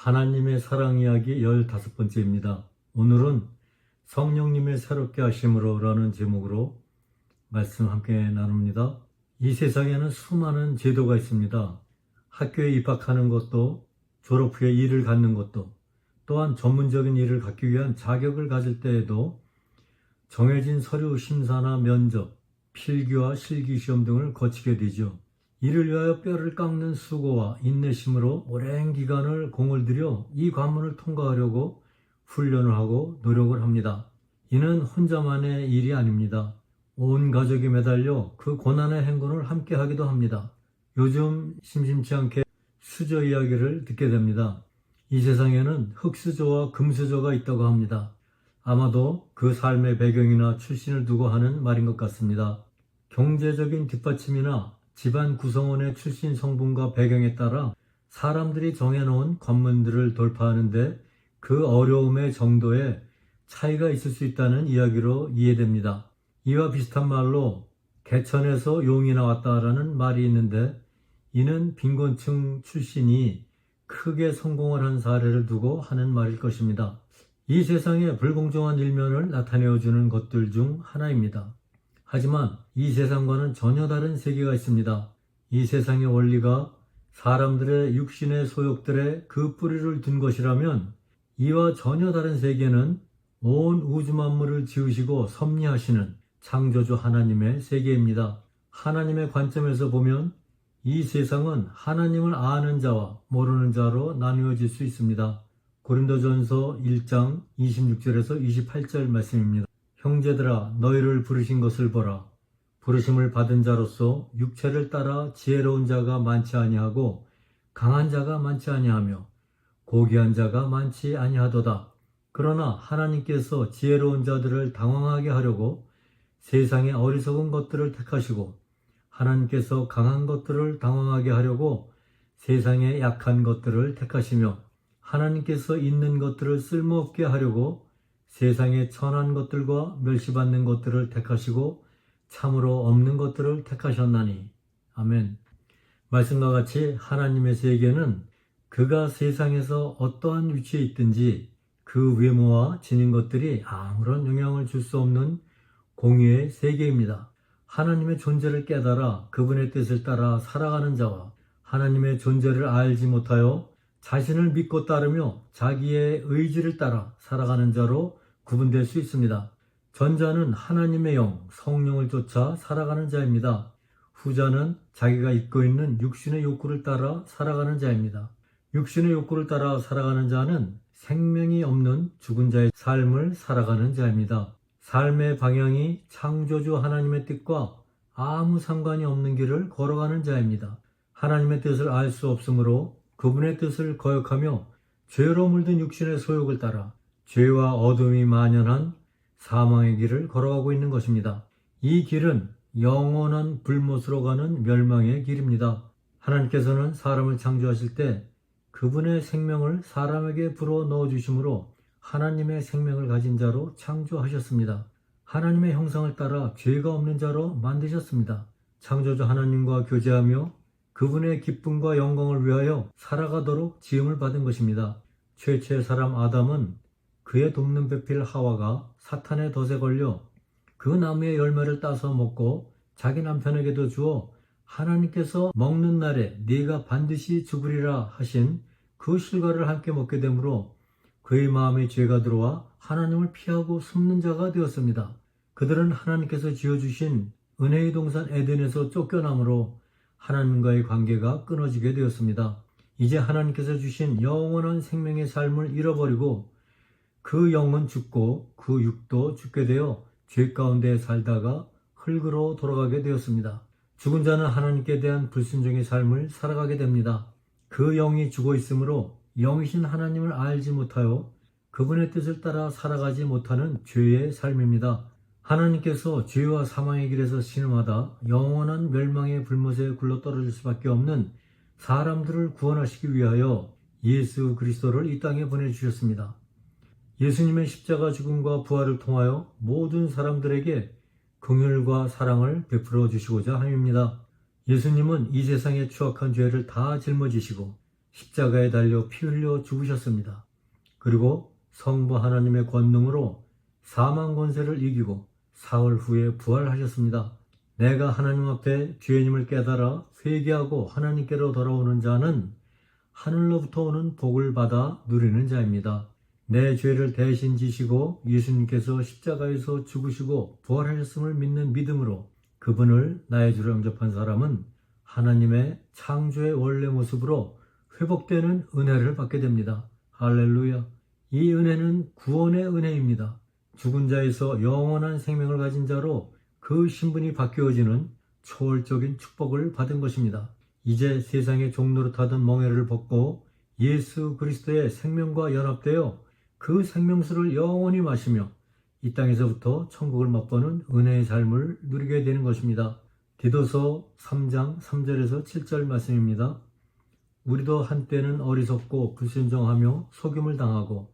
하나님의 사랑 이야기 15번째입니다. 오늘은 성령님의 새롭게 하심으로라는 제목으로 말씀 함께 나눕니다. 이 세상에는 수많은 제도가 있습니다. 학교에 입학하는 것도, 졸업 후에 일을 갖는 것도, 또한 전문적인 일을 갖기 위한 자격을 가질 때에도 정해진 서류 심사나 면접, 필기와 실기시험 등을 거치게 되죠. 이를 위하여 뼈를 깎는 수고와 인내심으로 오랜 기간을 공을 들여 이 관문을 통과하려고 훈련을 하고 노력을 합니다. 이는 혼자만의 일이 아닙니다. 온 가족이 매달려 그 고난의 행군을 함께 하기도 합니다. 요즘 심심치 않게 수저 이야기를 듣게 됩니다. 이 세상에는 흙수저와 금수저가 있다고 합니다. 아마도 그 삶의 배경이나 출신을 두고 하는 말인 것 같습니다. 경제적인 뒷받침이나 집안 구성원의 출신 성분과 배경에 따라 사람들이 정해놓은 관문들을 돌파하는데 그 어려움의 정도에 차이가 있을 수 있다는 이야기로 이해됩니다. 이와 비슷한 말로 개천에서 용이 나왔다라는 말이 있는데, 이는 빈곤층 출신이 크게 성공을 한 사례를 두고 하는 말일 것입니다. 이 세상의 불공정한 일면을 나타내어주는 것들 중 하나입니다. 하지만 이 세상과는 전혀 다른 세계가 있습니다. 이 세상의 원리가 사람들의 육신의 소욕들에 그 뿌리를 둔 것이라면, 이와 전혀 다른 세계는 온 우주 만물을 지으시고 섭리하시는 창조주 하나님의 세계입니다. 하나님의 관점에서 보면 이 세상은 하나님을 아는 자와 모르는 자로 나누어질 수 있습니다. 고린도전서 1장 26절에서 28절 말씀입니다. 형제들아, 너희를 부르신 것을 보라. 부르심을 받은 자로서 육체를 따라 지혜로운 자가 많지 아니하고 강한 자가 많지 아니하며 고귀한 자가 많지 아니하도다. 그러나 하나님께서 지혜로운 자들을 당황하게 하려고 세상의 어리석은 것들을 택하시고, 하나님께서 강한 것들을 당황하게 하려고 세상의 약한 것들을 택하시며, 하나님께서 있는 것들을 쓸모없게 하려고 세상의 천한 것들과 멸시받는 것들을 택하시고 참으로 없는 것들을 택하셨나니. 아멘. 말씀과 같이 하나님의 세계는 그가 세상에서 어떠한 위치에 있든지 그 외모와 지닌 것들이 아무런 영향을 줄 수 없는 공유의 세계입니다. 하나님의 존재를 깨달아 그분의 뜻을 따라 살아가는 자와 하나님의 존재를 알지 못하여 자신을 믿고 따르며 자기의 의지를 따라 살아가는 자로 구분될 수 있습니다. 전자는 하나님의 영, 성령을 쫓아 살아가는 자입니다. 후자는 자기가 입고 있는 육신의 욕구를 따라 살아가는 자입니다. 육신의 욕구를 따라 살아가는 자는 생명이 없는 죽은 자의 삶을 살아가는 자입니다. 삶의 방향이 창조주 하나님의 뜻과 아무 상관이 없는 길을 걸어가는 자입니다. 하나님의 뜻을 알 수 없으므로 그분의 뜻을 거역하며 죄로 물든 육신의 소욕을 따라 죄와 어둠이 만연한 사망의 길을 걸어가고 있는 것입니다. 이 길은 영원한 불못으로 가는 멸망의 길입니다. 하나님께서는 사람을 창조하실 때 그분의 생명을 사람에게 불어 넣어주심으로 하나님의 생명을 가진 자로 창조하셨습니다. 하나님의 형상을 따라 죄가 없는 자로 만드셨습니다. 창조주 하나님과 교제하며 그분의 기쁨과 영광을 위하여 살아가도록 지음을 받은 것입니다. 최초의 사람 아담은 그의 돕는 배필 하와가 사탄의 덫에 걸려 그 나무의 열매를 따서 먹고 자기 남편에게도 주어 하나님께서 먹는 날에 네가 반드시 죽으리라 하신 그 실과를 함께 먹게 되므로 그의 마음에 죄가 들어와 하나님을 피하고 숨는 자가 되었습니다. 그들은 하나님께서 지어주신 은혜의 동산 에덴에서 쫓겨남으로 하나님과의 관계가 끊어지게 되었습니다. 이제 하나님께서 주신 영원한 생명의 삶을 잃어버리고 그 영은 죽고 그 육도 죽게 되어 죄 가운데 살다가 흙으로 돌아가게 되었습니다. 죽은 자는 하나님께 대한 불순종의 삶을 살아가게 됩니다. 그 영이 죽어 있으므로 영이신 하나님을 알지 못하여 그분의 뜻을 따라 살아가지 못하는 죄의 삶입니다. 하나님께서 죄와 사망의 길에서 신음하다 영원한 멸망의 불못에 굴러 떨어질 수밖에 없는 사람들을 구원하시기 위하여 예수 그리스도를 이 땅에 보내주셨습니다. 예수님의 십자가 죽음과 부활을 통하여 모든 사람들에게 긍휼과 사랑을 베풀어 주시고자 함입니다. 예수님은 이 세상의 추악한 죄를 다 짊어지시고 십자가에 달려 피 흘려 죽으셨습니다. 그리고 성부 하나님의 권능으로 사망 권세를 이기고 사흘 후에 부활하셨습니다. 내가 하나님 앞에 죄인임을 깨달아 회개하고 하나님께로 돌아오는 자는 하늘로부터 오는 복을 받아 누리는 자입니다. 내 죄를 대신 지시고 예수님께서 십자가에서 죽으시고 부활하셨음을 믿는 믿음으로 그분을 나의 주로 영접한 사람은 하나님의 창조의 원래 모습으로 회복되는 은혜를 받게 됩니다. 할렐루야. 이 은혜는 구원의 은혜입니다. 죽은 자에서 영원한 생명을 가진 자로 그 신분이 바뀌어지는 초월적인 축복을 받은 것입니다. 이제 세상의 종노릇하던 멍에를 벗고 예수 그리스도의 생명과 연합되어 그 생명수를 영원히 마시며 이 땅에서부터 천국을 맛보는 은혜의 삶을 누리게 되는 것입니다. 디도서 3장 3절에서 7절 말씀입니다. 우리도 한때는 어리석고 불순종하며 속임을 당하고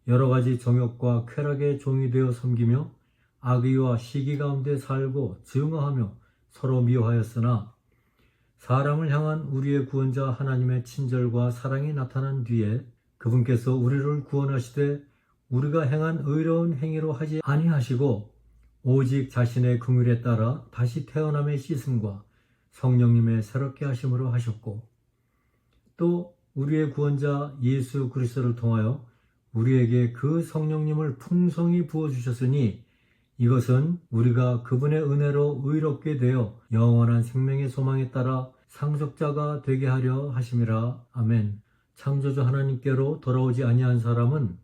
여러 가지 정욕과 쾌락의 종이 되어 섬기며 악의와 시기 가운데 살고 증오하며 서로 미워하였으나 사람을 향한 우리의 구원자 하나님의 친절과 사랑이 나타난 뒤에 그분께서 우리를 구원하시되 우리가 행한 의로운 행위로 하지 아니하시고 오직 자신의 긍휼에 따라 다시 태어남의 씻음과 성령님의 새롭게 하심으로 하셨고 또 우리의 구원자 예수 그리스도를 통하여 우리에게 그 성령님을 풍성히 부어주셨으니 이것은 우리가 그분의 은혜로 의롭게 되어 영원한 생명의 소망에 따라 상속자가 되게 하려 하심이라. 아멘. 창조주 하나님께로 돌아오지 아니한 사람은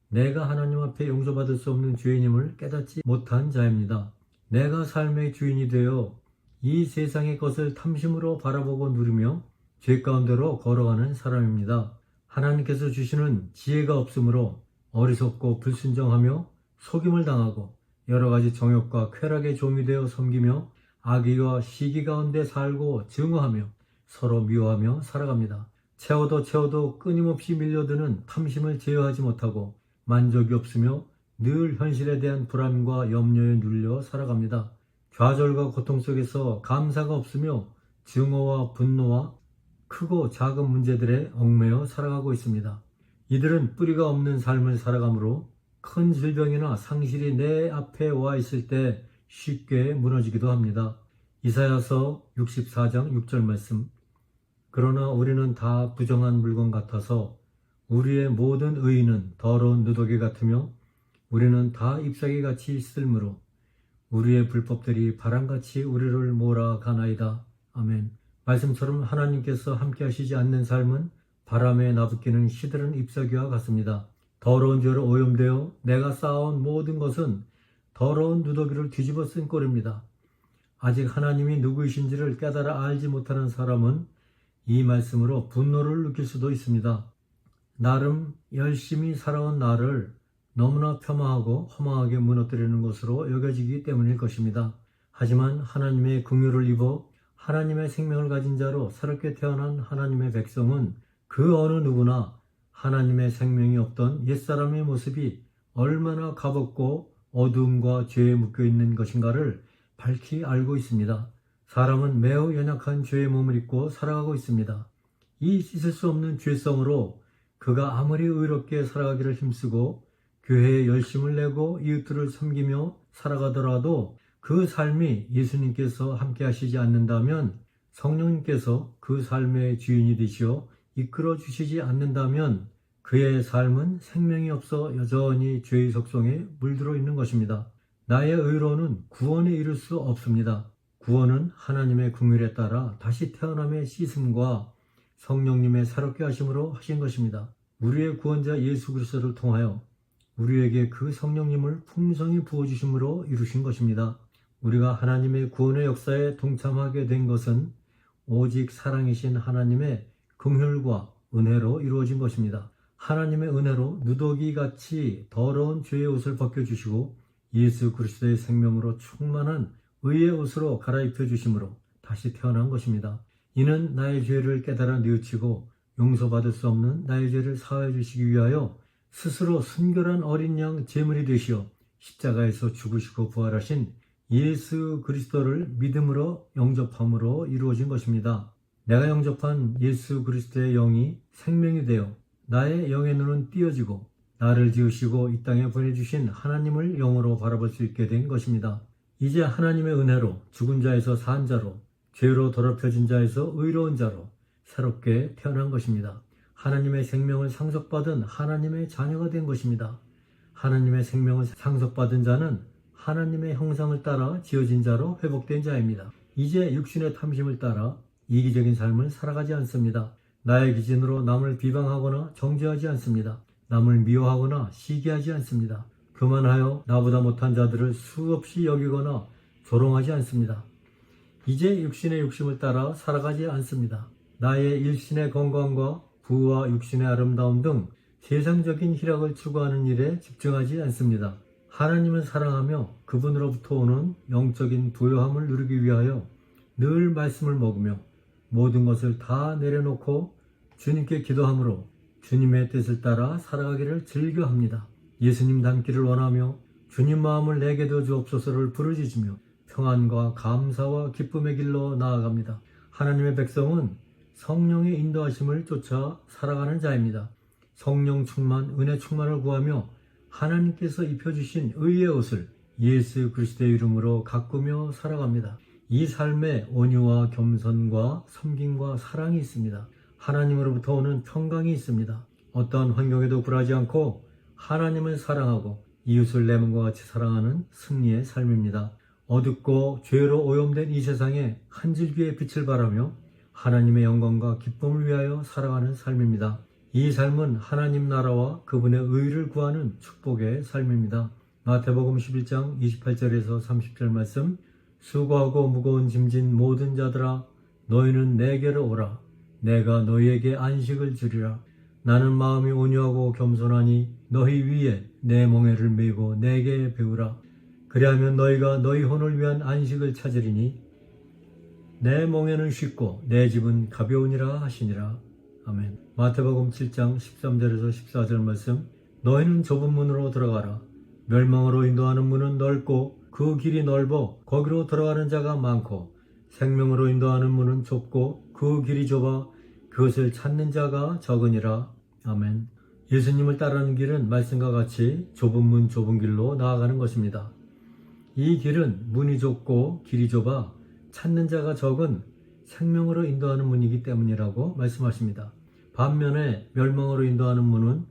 내가 하나님 앞에 용서받을 수 없는 죄인임을 깨닫지 못한 자입니다. 내가 삶의 주인이 되어 이 세상의 것을 탐심으로 바라보고 누리며 죄 가운데로 걸어가는 사람입니다. 하나님께서 주시는 지혜가 없으므로 어리석고 불순종하며 속임을 당하고 여러 가지 정욕과 쾌락의 종이 되어 섬기며 악의와 시기 가운데 살고 증오하며 서로 미워하며 살아갑니다. 채워도 끊임없이 밀려드는 탐심을 제어하지 못하고 만족이 없으며 늘 현실에 대한 불안과 염려에 눌려 살아갑니다. 좌절과 고통 속에서 감사가 없으며 증오와 분노와 크고 작은 문제들에 얽매여 살아가고 있습니다. 이들은 뿌리가 없는 삶을 살아가므로 큰 질병이나 상실이 내 앞에 와 있을 때 쉽게 무너지기도 합니다. 이사야서 64장 6절 말씀. 그러나 우리는 다 부정한 물건 같아서 우리의 모든 의인은 더러운 누더기 같으며 우리는 다 잎사귀같이 쓸므로 우리의 불법들이 바람같이 우리를 몰아가나이다. 아멘. 말씀처럼 하나님께서 함께 하시지 않는 삶은 바람에 나부끼는 시들은 잎사귀와 같습니다. 더러운 죄로 오염되어 내가 쌓아온 모든 것은 더러운 누더기를 뒤집어 쓴 꼴입니다. 아직 하나님이 누구이신지를 깨달아 알지 못하는 사람은 이 말씀으로 분노를 느낄 수도 있습니다. 나름 열심히 살아온 나를 너무나 폄하하고 허망하게 무너뜨리는 것으로 여겨지기 때문일 것입니다. 하지만 하나님의 긍휼을 입어 하나님의 생명을 가진 자로 새롭게 태어난 하나님의 백성은 그 어느 누구나 하나님의 생명이 없던 옛사람의 모습이 얼마나 가볍고 어두움과 죄에 묶여있는 것인가를 밝히 알고 있습니다. 사람은 매우 연약한 죄의 몸을 입고 살아가고 있습니다. 이 씻을 수 없는 죄성으로 그가 아무리 의롭게 살아가기를 힘쓰고 교회에 열심을 내고 이웃들을 섬기며 살아가더라도 그 삶이 예수님께서 함께 하시지 않는다면, 성령님께서 그 삶의 주인이 되시어 이끌어 주시지 않는다면 그의 삶은 생명이 없어 여전히 죄의 속성에 물들어 있는 것입니다. 나의 의로는 구원에 이를 수 없습니다. 구원은 하나님의 긍휼에 따라 다시 태어남의 씻음과 성령님의 새롭게 하심으로 하신 것입니다. 우리의 구원자 예수 그리스도를 통하여 우리에게 그 성령님을 풍성히 부어주심으로 이루신 것입니다. 우리가 하나님의 구원의 역사에 동참하게 된 것은 오직 사랑이신 하나님의 긍휼과 은혜로 이루어진 것입니다. 하나님의 은혜로 누더기같이 더러운 죄의 옷을 벗겨주시고 예수 그리스도의 생명으로 충만한 의의 옷으로 갈아입혀 주심으로 다시 태어난 것입니다. 이는 나의 죄를 깨달아 뉘우치고 용서받을 수 없는 나의 죄를 사하여 주시기 위하여 스스로 순결한 어린 양 제물이 되시어 십자가에서 죽으시고 부활하신 예수 그리스도를 믿음으로 영접함으로 이루어진 것입니다. 내가 영접한 예수 그리스도의 영이 생명이 되어 나의 영의 눈은 띄어지고 나를 지으시고 이 땅에 보내주신 하나님을 영으로 바라볼 수 있게 된 것입니다. 이제 하나님의 은혜로 죽은 자에서 산 자로, 죄로 더럽혀진 자에서 의로운 자로 새롭게 태어난 것입니다. 하나님의 생명을 상속받은 하나님의 자녀가 된 것입니다. 하나님의 생명을 상속받은 자는 하나님의 형상을 따라 지어진 자로 회복된 자입니다. 이제 육신의 탐심을 따라 이기적인 삶을 살아가지 않습니다. 나의 기준으로 남을 비방하거나 정죄하지 않습니다. 남을 미워하거나 시기하지 않습니다. 그만하여 나보다 못한 자들을 수없이 여기거나 조롱하지 않습니다. 이제 육신의 욕심을 따라 살아가지 않습니다. 나의 일신의 건강과 부와 육신의 아름다움 등 세상적인 희락을 추구하는 일에 집중하지 않습니다. 하나님을 사랑하며 그분으로부터 오는 영적인 부요함을 누리기 위하여 늘 말씀을 먹으며 모든 것을 다 내려놓고 주님께 기도함으로 주님의 뜻을 따라 살아가기를 즐겨합니다. 예수님 닮기를 원하며 주님 마음을 내게도 주옵소서를 부르짖으며 평안과 감사와 기쁨의 길로 나아갑니다. 하나님의 백성은 성령의 인도하심을 쫓아 살아가는 자입니다. 성령 충만, 은혜 충만을 구하며 하나님께서 입혀주신 의의 옷을 예수 그리스도의 이름으로 가꾸며 살아갑니다. 이 삶에 온유와 겸손과 섬김과 사랑이 있습니다. 하나님으로부터 오는 평강이 있습니다. 어떠한 환경에도 굴하지 않고 하나님을 사랑하고 이웃을 내 몸과 같이 사랑하는 승리의 삶입니다. 어둡고 죄로 오염된 이 세상에 한 줄기의 빛을 바라며 하나님의 영광과 기쁨을 위하여 살아가는 삶입니다. 이 삶은 하나님 나라와 그분의 의를 구하는 축복의 삶입니다. 마태복음 11장 28절에서 30절 말씀, 수고하고 무거운 짐진 모든 자들아 너희는 내게로 오라. 내가 너희에게 안식을 주리라. 나는 마음이 온유하고 겸손하니 너희 위에 내 멍에를 메고 내게 배우라. 그리하면 너희가 너희 혼을 위한 안식을 찾으리니 내 멍에는 쉽고 내 집은 가벼우니라 하시니라. 아멘. 마태복음 7장 13절에서 14절 말씀, 너희는 좁은 문으로 들어가라. 멸망으로 인도하는 문은 넓고 그 길이 넓어 거기로 들어가는 자가 많고 생명으로 인도하는 문은 좁고 그 길이 좁아 그것을 찾는 자가 적으니라. 아멘. 예수님을 따르는 길은 말씀과 같이 좁은 문 좁은 길로 나아가는 것입니다. 이 길은 문이 좁고 길이 좁아 찾는 자가 적은 생명으로 인도하는 문이기 때문이라고 말씀하십니다. 반면에 멸망으로 인도하는 문은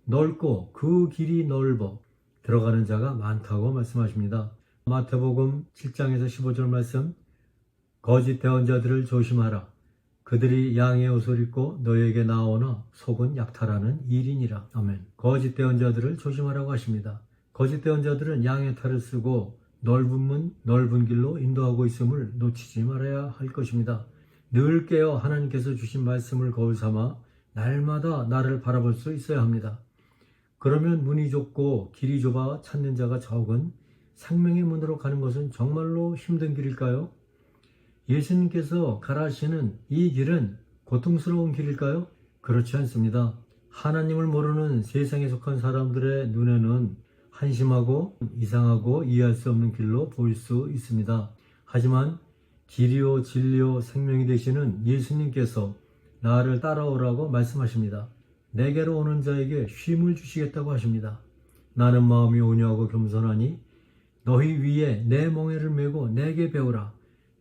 넓고 그 길이 넓어 들어가는 자가 많다고 말씀하십니다. 마태복음 7장에서 15절 말씀, 거짓 대언자들을 조심하라. 그들이 양의 옷을 입고 너희에게 나오나 속은 약탈하는 일이니라. 아멘. 거짓 대언자들을 조심하라고 하십니다. 거짓 대언자들은 양의 탈을 쓰고 넓은 문, 넓은 길로 인도하고 있음을 놓치지 말아야 할 것입니다. 늘 깨어 하나님께서 주신 말씀을 거울 삼아 날마다 나를 바라볼 수 있어야 합니다. 그러면 문이 좁고 길이 좁아 찾는 자가 적은 생명의 문으로 가는 것은 정말로 힘든 길일까요? 예수님께서 가라 하시는 이 길은 고통스러운 길일까요? 그렇지 않습니다. 하나님을 모르는 세상에 속한 사람들의 눈에는 한심하고 이상하고 이해할 수 없는 길로 보일 수 있습니다. 하지만 길이요 진리요 생명이 되시는 예수님께서 나를 따라오라고 말씀하십니다. 내게로 오는 자에게 쉼을 주시겠다고 하십니다. 나는 마음이 온유하고 겸손하니 너희 위에 내 멍에를 메고 내게 배우라.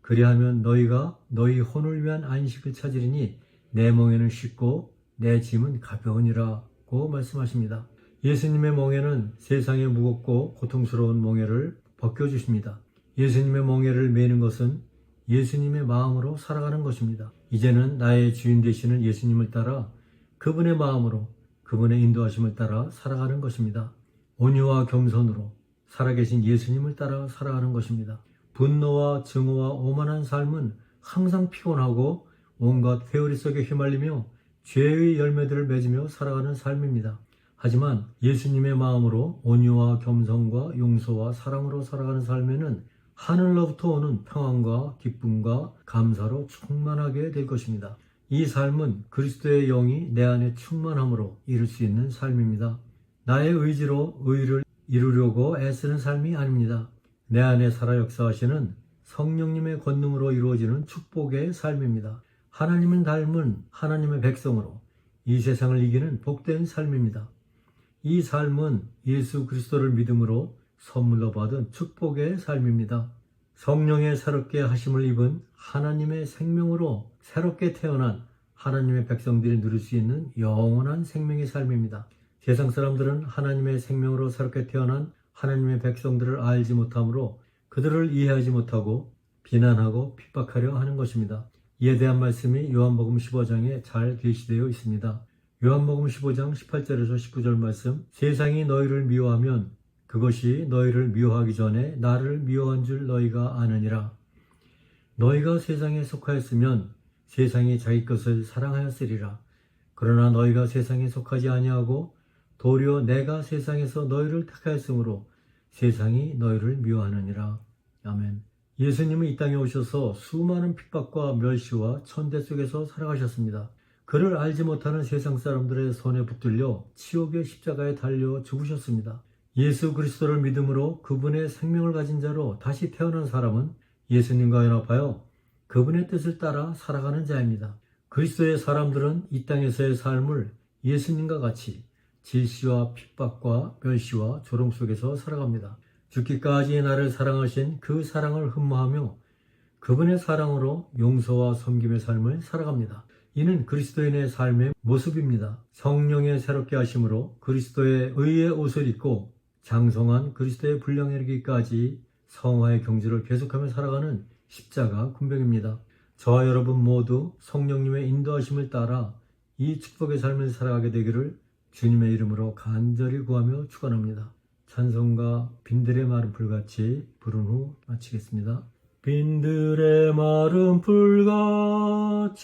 그리하면 너희가 너희 혼을 위한 안식을 찾으리니 내 멍에는 쉽고 내 짐은 가벼우니라고 말씀하십니다. 예수님의 멍에는 세상의 무겁고 고통스러운 멍에를 벗겨주십니다. 예수님의 멍에를 메는 것은 예수님의 마음으로 살아가는 것입니다. 이제는 나의 주인 되시는 예수님을 따라 그분의 마음으로 그분의 인도하심을 따라 살아가는 것입니다. 온유와 겸손으로 살아계신 예수님을 따라 살아가는 것입니다. 분노와 증오와 오만한 삶은 항상 피곤하고 온갖 회오리 속에 휘말리며 죄의 열매들을 맺으며 살아가는 삶입니다. 하지만 예수님의 마음으로 온유와 겸손과 용서와 사랑으로 살아가는 삶에는 하늘로부터 오는 평안과 기쁨과 감사로 충만하게 될 것입니다. 이 삶은 그리스도의 영이 내 안에 충만함으로 이룰 수 있는 삶입니다. 나의 의지로 의를 이루려고 애쓰는 삶이 아닙니다. 내 안에 살아 역사하시는 성령님의 권능으로 이루어지는 축복의 삶입니다. 하나님을 닮은 하나님의 백성으로 이 세상을 이기는 복된 삶입니다. 이 삶은 예수 그리스도를 믿음으로 선물로 받은 축복의 삶입니다. 성령의 새롭게 하심을 입은 하나님의 생명으로 새롭게 태어난 하나님의 백성들이 누릴 수 있는 영원한 생명의 삶입니다. 세상 사람들은 하나님의 생명으로 새롭게 태어난 하나님의 백성들을 알지 못하므로 그들을 이해하지 못하고 비난하고 핍박하려 하는 것입니다. 이에 대한 말씀이 요한복음 15장에 잘 계시되어 있습니다. 요한복음 15장 18절에서 19절 말씀, 세상이 너희를 미워하면 그것이 너희를 미워하기 전에 나를 미워한 줄 너희가 아느니라. 너희가 세상에 속하였으면 세상이 자기 것을 사랑하였으리라. 그러나 너희가 세상에 속하지 아니하고 도리어 내가 세상에서 너희를 택하였으므로 세상이 너희를 미워하느니라. 아멘. 예수님은 이 땅에 오셔서 수많은 핍박과 멸시와 천대 속에서 살아가셨습니다. 그를 알지 못하는 세상 사람들의 손에 붙들려 지옥의 십자가에 달려 죽으셨습니다. 예수 그리스도를 믿음으로 그분의 생명을 가진 자로 다시 태어난 사람은 예수님과 연합하여 그분의 뜻을 따라 살아가는 자입니다. 그리스도의 사람들은 이 땅에서의 삶을 예수님과 같이 질시와 핍박과 멸시와 조롱 속에서 살아갑니다. 죽기까지 나를 사랑하신 그 사랑을 흠모하며 그분의 사랑으로 용서와 섬김의 삶을 살아갑니다. 이는 그리스도인의 삶의 모습입니다. 성령의 새롭게 하심으로 그리스도의 의의 옷을 입고 장성한 그리스도의 분량에 이르기까지 성화의 경주를 계속하며 살아가는 십자가 군병입니다. 저와 여러분 모두 성령님의 인도하심을 따라 이 축복의 삶을 살아가게 되기를 주님의 이름으로 간절히 구하며 축원합니다. 찬송가 빈들의 마른 풀같이 부른 후 마치겠습니다. 빈들의 마른 풀같이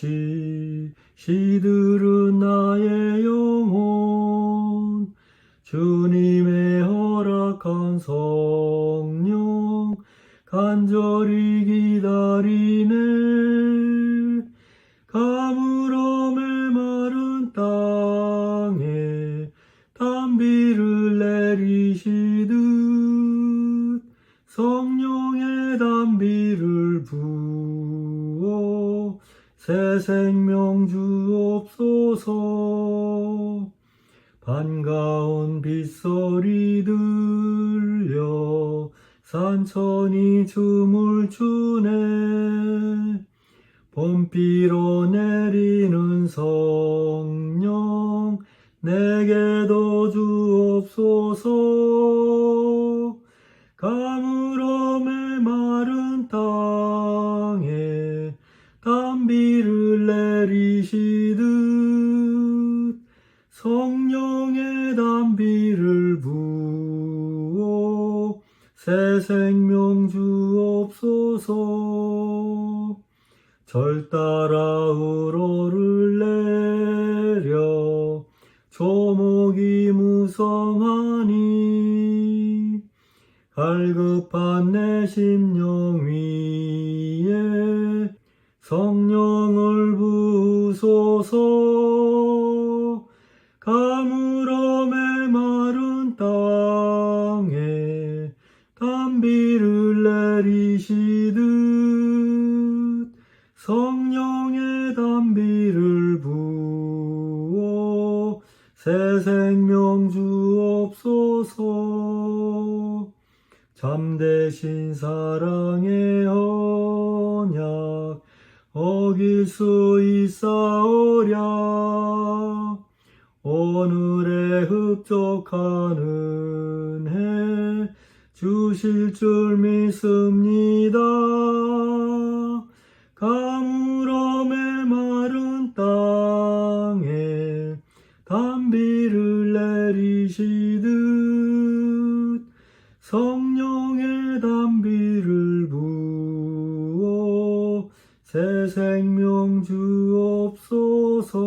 시들은 나의 영혼, 주님의 허락한 성령 간절히 기다리네. 가물어 메마른 땅에 단비를 내리시듯 성령의 단비를 부어 새 생명 주옵소서. 반가운 빗소리 들려 산천이 춤을 추네. 봄비로 내리는 성령 내게도 주옵소서. 가물어 메마른 땅에 단비를 내리시듯 성령의 단비를 부어 새 생명 주옵소서. 절 따라 우러를 내려 조목이 무성하니 갈급한 내 심령 위에 성령을 부으소서. 가물어 메마른 땅에 단비를 내리시듯 성령의 단비를 부어 새 생명 주옵소서. 참되신 사랑의 언약 어길 수 있사오랴. 오늘의 흡족한 은혜 주실 줄 믿습니다. 가물어 메마른 땅에 단비를 내리시듯 성령의 단비를 부어 새 생명 주옵소서.